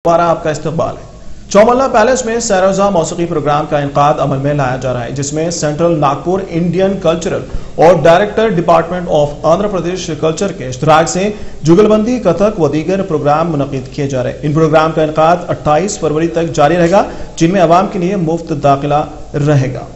दोबारा आपका इस्तकबाल है। चौमल्ला पैलेस में सैरोजा मौसीकी प्रोग्राम का इनकाद अमल में लाया जा रहा है, जिसमें सेंट्रल नागपुर इंडियन कल्चरल और director department of Andhra Pradesh culture के इश्तराक से जुगलबंदी, कथक व दीगर प्रोग्राम मुनक़िद किए जा रहे हैं। इन प्रोग्राम का इनकाद 28 फरवरी तक जारी रहेगा, जिनमें अवाम के लिए मुफ्त दाखिला रहेगा।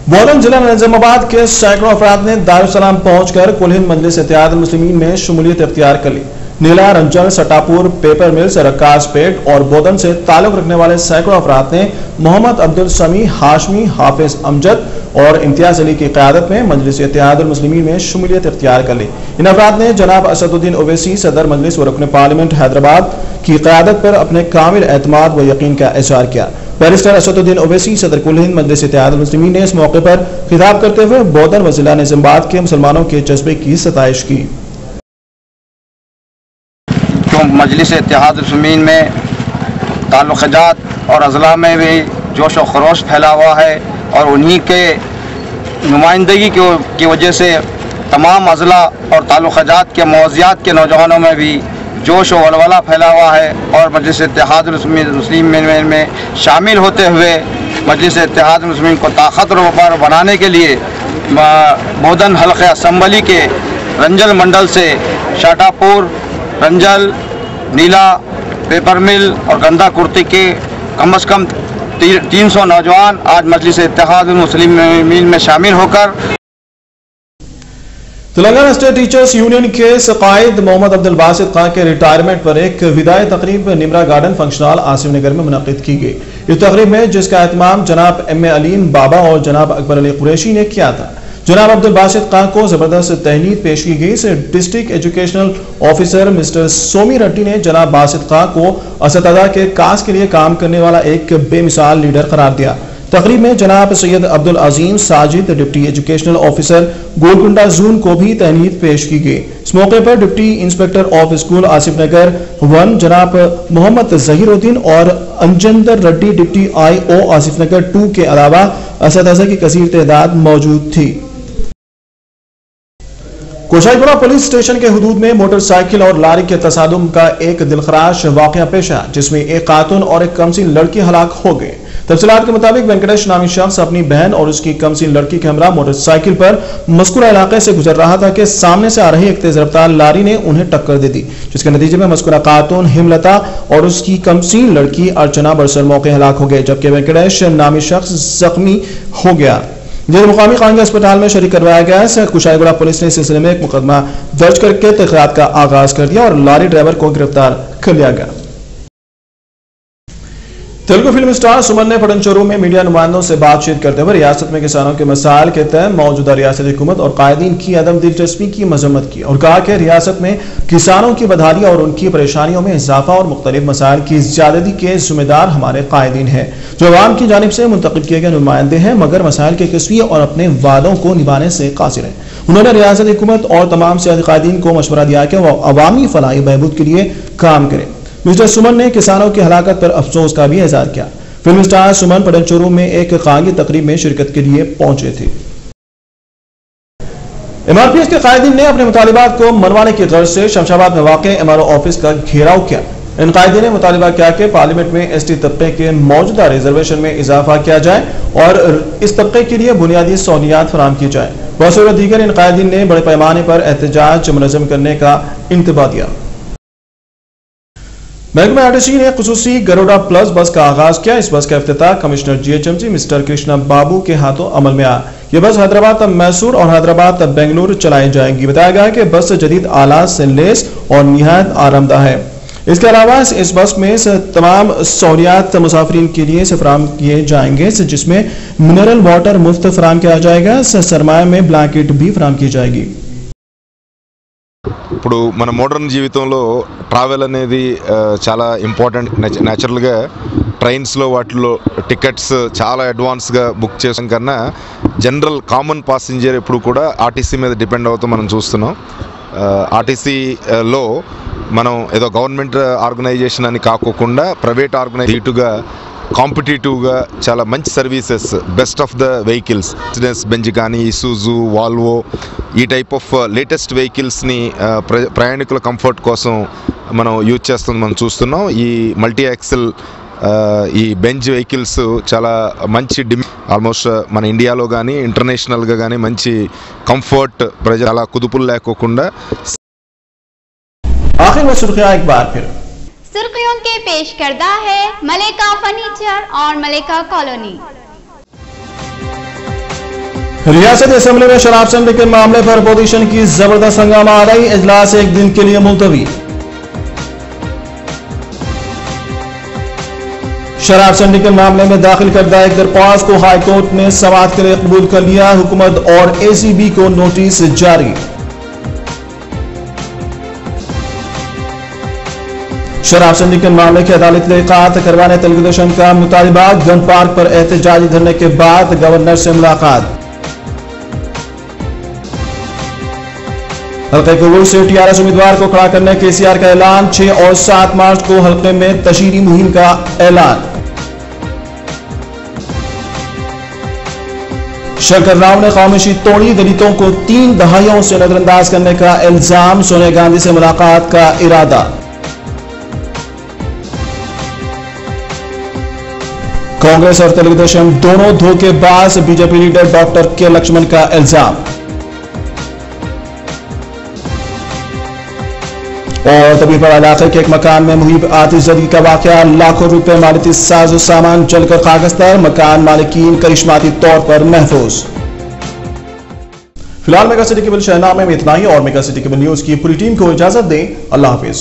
बोधन जिला निजामाबाद के सैकड़ों अफराद ने दारुसलाम पहुंचकर कुल हिंद मजलिस इत्तेहाद मुस्लिमीन में शमूलियत इख्तियार कर ली। नीला, रंजन, सटापुर, पेपर मिल्स, रक्कासपेट और बोधन से ताल्लुक रखने वाले सैकड़ों अफराद ने मोहम्मद अब्दुल समी, हाशमी, हाफिज अमजद और इम्तियाज अली की क़यादत में मजलिस इत्तेहाद मुस्लिमीन में शमूलियत इख्तियार कर ली। इन अफराद ने जनाब असदुद्दीन ओवैसी, सदर मजलिस व रुकन पार्लियामेंट हैदराबाद की क़यादत पर अपने कामिल एतमाद व यकीन का इज़हार किया। बैरिस्टर असदुद्दीन ओवैसी, सदर कुल हिंद मजलिस इत्तेहाद मुस्लिमीन ने इस मौके पर खिताब करते हुए बोधन व जिला निजामाबाद के मुसलमानों के जज्बे की सताइश की। मजलिस इत्तेहाद मुस्लिमीन में ताल्लुक़ात और अज़ला में भी जोश और खरोश फैला हुआ है और उन्हीं के नुमाइंदगी की वजह से तमाम अज़ला और ताल्लुक़ात के मौज़ियात के नौजवानों में भी जोश और वलवला फैला हुआ है और मजलिस इत्तेहाद मुस्लिमीन में शामिल होते हुए मजलिस इत्तेहाद मुस्लिमीन को ताकतवर बनाने के लिए बोधन हल्क़े असम्बली के रंजल मंडल से शाटापुर, रंजल, नीला, पेपर मिल और गंदा कुर्ती के कम से कम 300 नौजवान आज मजलिस इत्तेहाद मुस्लिमीन में शामिल होकर तेलंगाना स्टेट टीचर्स यूनियन के कायद मोहम्मद अब्दुल बासित खान के रिटायरमेंट पर एक विदाई तकरीब Nimra garden function hall Asif Nagar में मुनक़िद की गई। इस तकरीब में जिसका एहतमाम जनाब एम ए अलीम बाबा और जनाब अकबर अली कुरैशी ने किया था। जनाब अब्दुल बासित खान को जबरदस्त तहनीत पेश की गई। से district educational officer mister Somi Reddy ने जनाब बासित खान को असतज़ा के काज के लिए काम करने वाला एक बेमिसाल लीडर करार दिया। तकरीब में जनाब Syed Abdul Azeem Sajid, deputy educational officer Golconda zone को भी तहनीत पेश की गई। इस मौके पर deputy inspector of school Asif Nagar 1 जनाब मोहम्मद जहीरुद्दीन और अंजंदर रेड्डी, डिप्टी IO आसिफ नगर 2 के अलावा असतज़ा की कसीर तादाद मौजूद थी। कोशाईपुरा पुलिस स्टेशन के हुदूद में मोटरसाइकिल और लारी के तसादुम का एक दिलखराश वाकया पेश आया, जिसमें एक खातून और एक कमसीन लड़की हलाक हो गए। तफसीलात के मुताबिक वेंकटेश नामी शख्स अपनी बहन और उसकी कमसीन लड़की के हमरा मोटरसाइकिल पर मस्कुरा इलाके से गुजर रहा था कि सामने से आ रही एक तेज रफ्तार लारी ने उन्हें टक्कर दे दी, जिसके नतीजे में मस्कुरा खातून हिमलता और उसकी कमसीन लड़की अर्चना बरसर मौके हलाक हो गए, जबकि वेंकटेश नामी शख्स जख्मी हो गया, जिसे मुकामी खानगी अस्पताल में शरीक करवाया गया है। कुशाईगुड़ा पुलिस ने इस सिलसिले में एक मुकदमा दर्ज करके तहकीकात का आगाज कर दिया और लारी ड्राइवर को गिरफ्तार कर लिया गया। तेलुगु फिल्म स्टार सुमन ने पटनचोरू में मीडिया नुमाइंदों से बातचीत करते हुए रियासत में किसानों के मसाइल के तहत मौजूदा रियासती हुकूमत और कायदीन की अदम दिलचस्पी की मजम्मत की और कहा कि रियासत में किसानों की बदहाली और उनकी परेशानियों में इजाफा और मुख्तलिफ मसाइल की ज्यादती के जिम्मेदार हमारे कायदीन हैं, जो अवाम की जानिब से मुंतखब किए गए नुमाइंदे हैं, मगर मसाइल के किस्वी और अपने वादों को निभाने से कासिर हैं। उन्होंने रियासती हुकूमत और तमाम सियासी कायदीन को मशवरा दिया कि वह अवामी फलाही बहबूद के लिए काम करे। मिस्टर सुमन ने किसानों की हलाकत पर अफसोस का भी इजहार किया। फिल्म स्टार सुमन पटनचोरू में एक खानगी तकरीब में शिरकत के लिए पहुंचे थे। MRPS के कायदीन ने अपने मुतालिबात को मनवाने की गर्ज से शमशाबाद में वाक़े MRO ऑफिस का घेराव किया। इन कायदीन ने मुतालिबा किया कि पार्लियामेंट में ST तबके के मौजूदा रिजर्वेशन में इजाफा किया जाए और इस तबके के लिए बुनियादी सहूलियात फराहम की जाए। बहुत दीगर इन कायदीन ने बड़े पैमाने पर एहतजाज मुनज़्ज़म करने का इंतबाह दिया। महकमा RTC ने खुसूसी गरुड़ा प्लस बस का आगाज किया। इस बस का इफ्तिताह कमिश्नर GHMC मिस्टर कृष्णा बाबू के हाथों अमल में आया। यह बस हैदराबाद मैसूर और हैदराबाद बेंगलुरु चलाई जाएगी। बताया गया कि बस जदीद आलात से लेस और निहायत आरामदा है। इसके अलावा इस बस में तमाम सहूलियात मुसाफिरीन के लिए फराहम किए जाएंगे, जिसमें मिनरल वाटर मुफ्त फराहम किया जाएगा। सरमाया में ब्लैंकेट भी फराहम की जाएगी। ఇప్పుడు మన మోడర్న్ జీవితంలో ట్రావెల్ అనేది చాలా ఇంపార్టెంట్. న్యాచురల్గా ట్రైన్స్లో వాటిలో టికెట్స్ చాలా అడ్వాన్స్గా బుక్ చేయడం కన్నా జనరల్ కామన్ పాసింజర్ ఎప్పుడు కూడా RTC మీద డిపెండ్ అవుతూ మనం చూస్తున్నాం. RTCలో మనం ఏదో గవర్నమెంట్ ఆర్గనైజేషన్ అని కాకోకుండా ప్రైవేట్ ఆర్గనైజేషన్గా కాంపిటేటివ్గా చాలా మంచి services, best of the vehicles, Benz కానీ, ఇసూజు, వాల్వో ఈ టైప్ ఆఫ్ లేటెస్ట్ వెహికల్స్ని ప్రయాణికుల కంఫర్ట్ కోసం మనం యూజ్ చేస్తుంది మనం చూస్తున్నాం. ఈ మల్టీ యాక్సిల్ ఈ బెంచ్ వెహికల్స్ చాలా మంచి ఆల్మోస్ట్ మన ఇండియాలో కానీ ఇంటర్నేషనల్గా కానీ మంచి కంఫర్ట్ ప్రజలు అలా కుదుపులు లేకోకుండా. आखिर में सुर्खियां एक बार फिर सुर्खियों के पेश करता है मलेका फर्नीचर और मलेका कॉलोनी। रियासत असेंबली में शराब सेंटर के मामले पर अपोजिशन की जबरदस्त हंगामा आ रही, इजलास एक दिन के लिए मुलतवी। शराब सेंटर के मामले में दाखिल करदा एक दरख्वास्त को हाईकोर्ट ने समाअत के लिए कबूल कर लिया। हुकूमत और एसीबी को नोटिस जारी। शराब सेंटर के मामले की अदालती तहकीकात करवाने तेलुगु देशम का मुतालबा। गन पार्क पर एहतजाजी धरने के बाद गवर्नर से मुलाकात। हल्के कुल्लू से टीआरएस उम्मीदवार को खड़ा करने केसीआर का ऐलान। 6 और 7 मार्च को हल्के में तशहीरी मुहिम का ऐलान। शंकर राव ने खामोशी तोड़ी, दलितों को 3 दहाइयों से नजरअंदाज करने का इल्जाम। सोनिया गांधी से मुलाकात का इरादा। कांग्रेस और तेलुगु देशम दोनों धोखेबाज, बीजेपी लीडर डॉक्टर के लक्ष्मण का इल्जाम। और तबीपड़ा इलाके के एक मकान में मुहिब आतिशबाजी का वाकया। लाखों रुपए मालिकी साजो सामान जलकर कागजतर, मकान मालिकीन करिश्माती तौर पर महफूज। फिलहाल मेगा सिटी केबल शहनामे में इतना ही और मेगा सिटी केबल न्यूज की पूरी टीम को इजाजत दें। अल्लाह हाफिज।